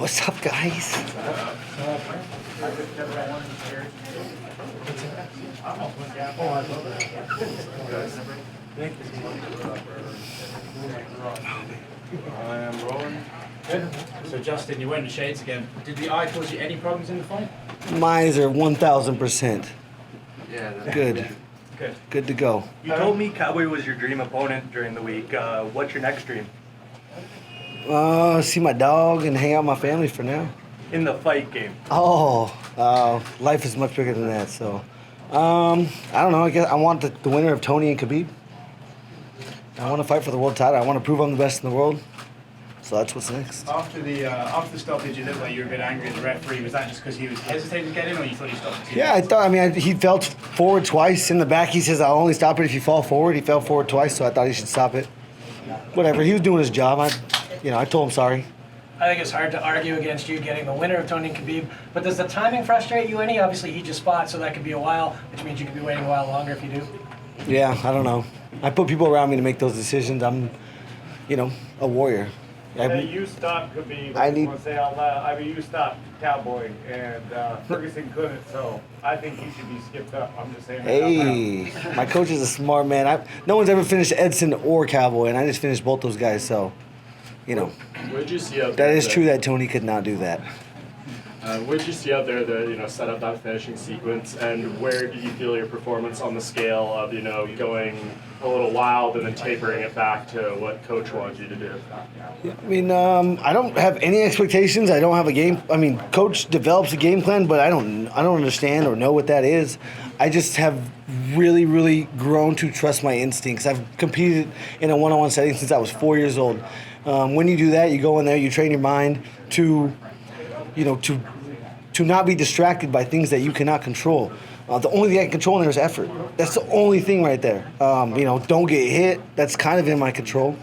What's up, guys? I am rolling. Good. So Justin, you're wearing the shades again. Did the eye cause you any problems in the fight? Mines are 1,000%. Yeah. Good. Good to go. You told me Cowboy was your dream opponent during the week. What's your next dream? See my dog and hang out with my family for now. In the fight game. Life is much bigger than that. So, I don't know. I guess I want the winner of Tony and Khabib. I want to fight for the world title. I want to prove I'm the best in the world. So that's what's next. After the stoppage, you looked like you were a bit angry at the referee. Was that just because he was hesitating to get in, or you thought he stopped it? Yeah, he fell forward twice. In the back, he says, I'll only stop it if you fall forward. He fell forward twice, so I thought he should stop it. Whatever, he was doing his job. I told him sorry. I think it's hard to argue against you getting the winner of Tony and Khabib, but does the timing frustrate you any? Obviously, he just fought, so that could be a while, which means you could be waiting a while longer if you do. Yeah, I don't know. I put people around me to make those decisions. I'm, a warrior. You stopped Khabib. You stopped Cowboy, and Ferguson couldn't. So I think he should be skipped up. I'm just saying. Hey, my coach is a smart man. No one's ever finished Edson or Cowboy, and I just finished both those guys. So, Where'd you see out that is true that Tony could not do that. Where'd you see out there that set up that finishing sequence, and where did you feel your performance on the scale of going a little wild and then tapering it back to what coach wanted you to do? I don't have any expectations. I don't have a game. Coach develops a game plan, but I don't understand or know what that is. I just have really, really grown to trust my instincts. I've competed in a one-on-one setting since I was 4 years old. When you do that, you go in there, you train your mind to not be distracted by things that you cannot control. The only thing I can control in there is effort. That's the only thing right there. Don't get hit. That's kind of in my control.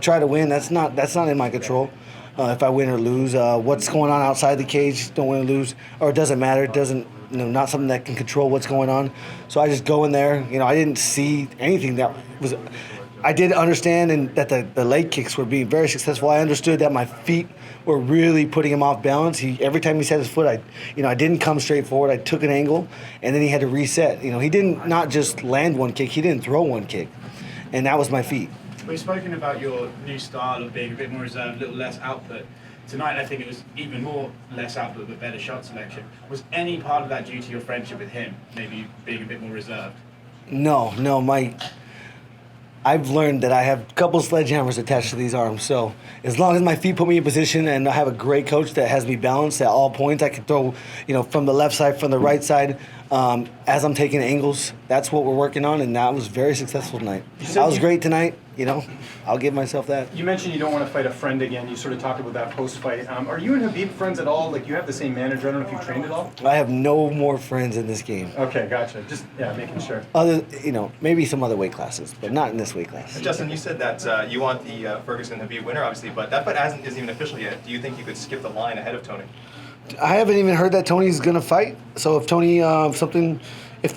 Try to win. That's not in my control. If I win or lose, what's going on outside the cage, don't win or lose, or it doesn't matter. It doesn't, not something that can control what's going on. So I just go in there. I didn't see anything that was. I did understand that the leg kicks were being very successful. I understood that my feet were really putting him off balance. Every time he set his foot, I didn't come straight forward. I took an angle, and then he had to reset. He didn't not just land one kick. He didn't throw one kick, and that was my feet. We've spoken about your new style of being a bit more reserved, a little less output. Tonight, I think it was even more less output but better shot selection. Was any part of that due to your friendship with him, maybe being a bit more reserved? No, I've learned that I have a couple sledgehammers attached to these arms. So as long as my feet put me in position and I have a great coach that has me balanced at all points, I can throw, from the left side, from the right side, as I'm taking angles. That's what we're working on, and that was very successful tonight. I was great tonight. I'll give myself that. You mentioned you don't want to fight a friend again. You sort of talked about that post-fight. Are you and Khabib friends at all? Like, you have the same manager? I don't know if you've trained at all? I have no more friends in this game. Okay, gotcha. Just, making sure. Maybe some other weight classes, but not in this weight class. Justin, you said that you want the Ferguson-Khabib winner, obviously, but that fight isn't even official yet. Do you think you could skip the line ahead of Tony? I haven't even heard that Tony's going to fight. So if Tony, if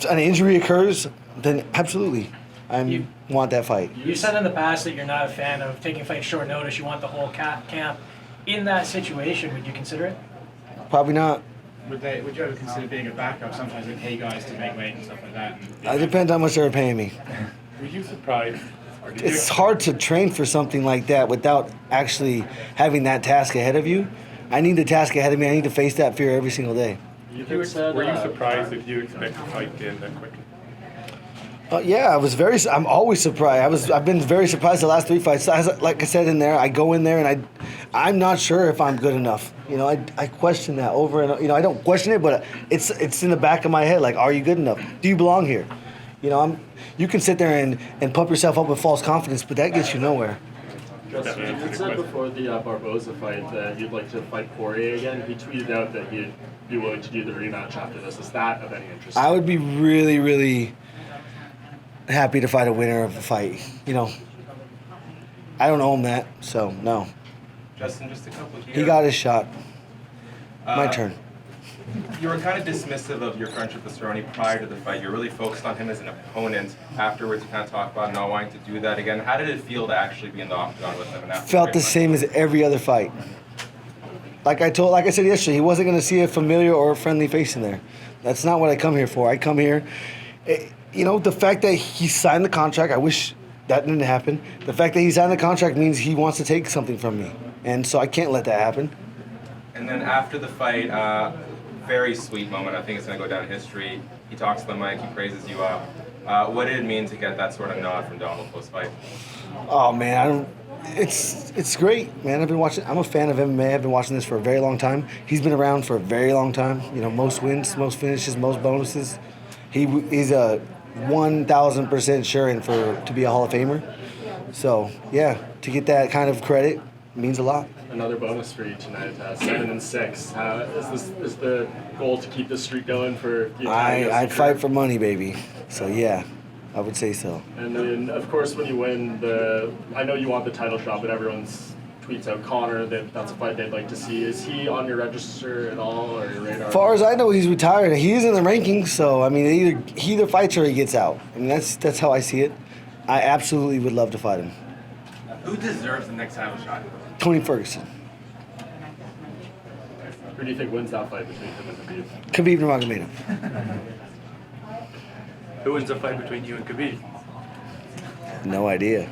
an injury occurs, then absolutely. I want that fight. You said in the past that you're not a fan of taking fights short notice. You want the whole camp. In that situation, would you consider it? Probably not. Would you ever consider being a backup? Sometimes they pay guys to make weight and stuff like that. It depends how much they're paying me. Were you surprised? It's hard to train for something like that without actually having that task ahead of you. I need the task ahead of me. I need to face that fear every single day. Were you surprised if you expect to fight in that quickly? I'm always surprised. I've been very surprised the last 3 fights. Like I said in there, I go in there and I'm not sure if I'm good enough. I question that over and I don't question it, but it's in the back of my head. Like, are you good enough? Do you belong here? You can sit there and pump yourself up with false confidence, but that gets you nowhere. Justin, you had said before the Barboza fight that you'd like to fight Poirier again. He tweeted out that he'd be willing to do the rematch after this. Is that of any interest? I would be really, really happy to fight a winner of the fight. I don't owe him that, so no. Justin, just a couple here. He got his shot. My turn. You were kind of dismissive of your friendship with Cerrone prior to the fight. You're really focused on him as an opponent. Afterwards, you kind of talk about not wanting to do that again. How did it feel to actually be in the octagon with him? Felt the same as every other fight. like I said yesterday, he wasn't going to see a familiar or a friendly face in there. That's not what I come here for. I come here, the fact that he signed the contract, I wish that didn't happen. The fact that he signed the contract means he wants to take something from me. And so I can't let that happen. And then after the fight, very sweet moment. I think it's going to go down in history. He talks to the mic, he praises you up. What did it mean to get that sort of nod from Donald post-fight? Oh man, it's great, man. I've been watching. I'm a fan of MMA. I've been watching this for a very long time. He's been around for a very long time. Most wins, most finishes, most bonuses. He's a 1,000% sure in to be a Hall of Famer. So yeah, to get that kind of credit means a lot. Another bonus for you tonight, 7-6. Is the goal to keep this streak going for the entire I'd fight for money, baby. So yeah, I would say so. And then, of course, when you win I know you want the title shot, but everyone's tweets out Conor that's a fight they'd like to see. Is he on your register at all or your radar? As far as I know, he's retired. He is in the rankings, so I mean, he either fights or he gets out. I mean, that's how I see it. I absolutely would love to fight him. Who deserves the next title shot? Tony Ferguson. Who do you think wins that fight between him and Khabib? Khabib Nurmagomedov. Who wins the fight between you and Khabib? No idea.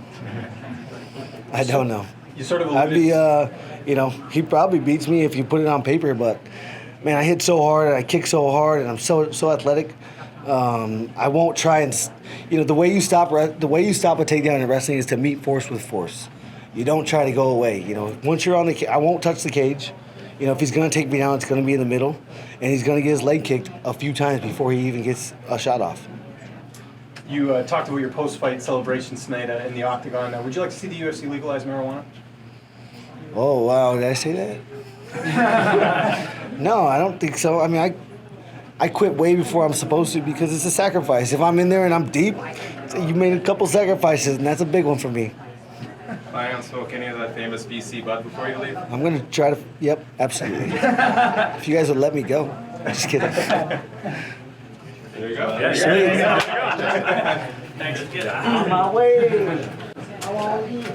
I don't know. You sort of I'd alluded. be, he probably beats me if you put it on paper, but man, I hit so hard and I kick so hard and I'm so athletic. I won't try and, the way you stop a takedown in wrestling is to meet force with force. You don't try to go away. Once you're on I won't touch the cage. If he's going to take me down, it's going to be in the middle, and he's going to get his leg kicked a few times before he even gets a shot off. You talked about your post-fight celebrations tonight in the Octagon. Would you like to see the UFC legalize marijuana? Oh, wow. Did I say that? No, I don't think so. I mean, I quit way before I'm supposed to because it's a sacrifice. If I'm in there and I'm deep, you made a couple sacrifices, and that's a big one for me. Planning on smoking any of that famous BC bud before you leave? I'm going to try to, yep, absolutely. If you guys would let me go. Just kidding. There you go. Sweet. Thanks. On my way. I want to eat.